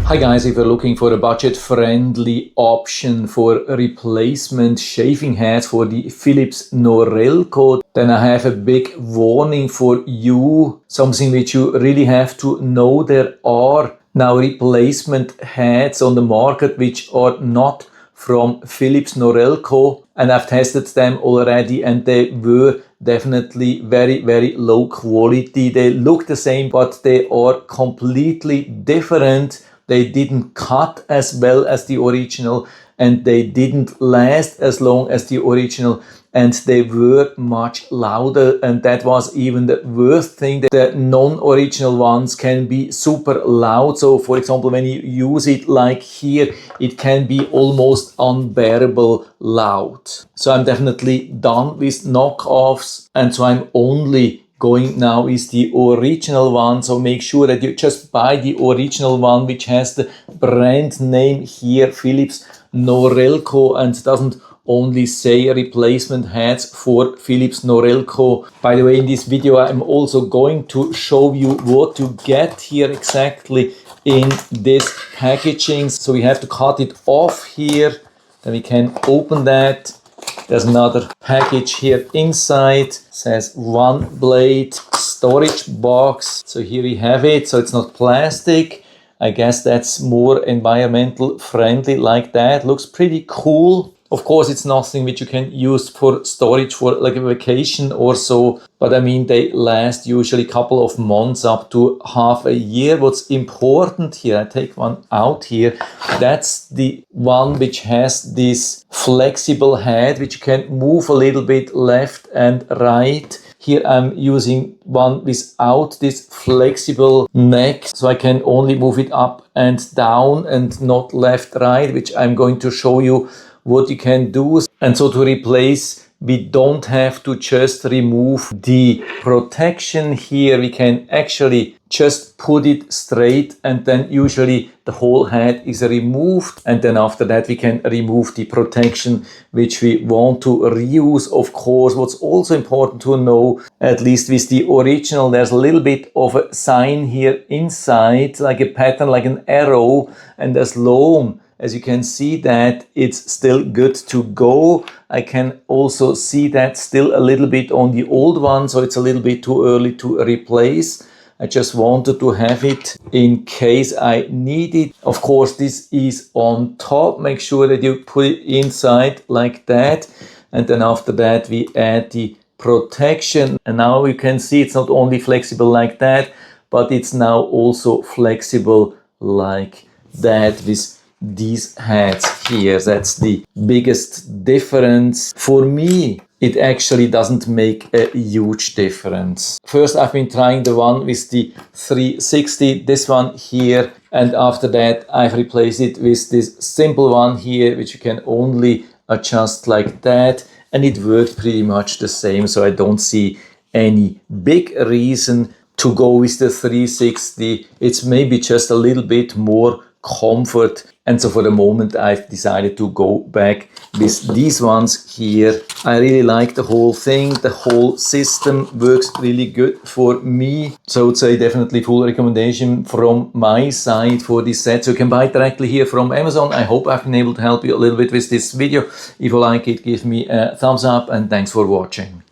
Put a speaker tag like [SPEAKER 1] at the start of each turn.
[SPEAKER 1] Hi guys, if you're looking for a budget-friendly option for replacement shaving heads for the Philips Norelco, then I have a big warning for you, something which you really have to know. There are now replacement heads on the market which are not from Philips Norelco, and I've tested them already and they were definitely very low quality. They look the same, but they are completely different. They didn't cut as well as the original, and they didn't last as long as the original, and they were much louder, and that was even the worst thing. The non-original ones can be super loud. So for example, when you use it like here, it can be almost unbearable loud. So I'm definitely done with knockoffs, and so I'm only going now is the original one. So make sure that you just buy the original one, which has the brand name here, Philips Norelco, and doesn't only say replacement heads for Philips Norelco. By the way, in this video I'm also going to show you what to get here exactly in this packaging. So we have to cut it off here, then we can open that. There's another package here inside. It says OneBlade storage box. So here we have it. So it's not plastic. I guess that's more environmental friendly like that. Looks pretty cool. Of course, it's nothing which you can use for storage for like a vacation or so. But I mean, they last usually a couple of months up to half a year. What's important here, I take one out here. That's the one which has this flexible head, which you can move a little bit left and right. Here I'm using one without this flexible neck, so I can only move it up and down and not left, right, which I'm going to show you what you can do. And so to replace, we don't have to just remove the protection here. We can actually just put it straight, and then usually the whole head is removed. And then after that, we can remove the protection which we want to reuse. Of course, what's also important to know, at least with the original, there's a little bit of a sign here inside, like a pattern, like an arrow, and as long as you can see that it's still good to go. I can also see that still a little bit on the old one, so it's a little bit too early to replace. I just wanted to have it in case I need it. Of course, this is on top. Make sure that you put it inside like that. And then after that, we add the protection. And now you can see it's not only flexible like that, but it's now also flexible like that with these heads here. That's the biggest difference. For me, it actually doesn't make a huge difference. First, I've been trying the one with the 360, this one here, and after that I've replaced it with this simple one here, which you can only adjust like that, and it worked pretty much the same. So I don't see any big reason to go with the 360. It's maybe just a little bit more comfort, and so for the moment I've decided to go back with these ones here. I really like the whole thing. The whole system works really good for me, so I would say definitely full recommendation from my side for this set. So you can buy it directly here from Amazon. I hope I've been able to help you a little bit with this video. If you like it, give me a thumbs up, and thanks for watching.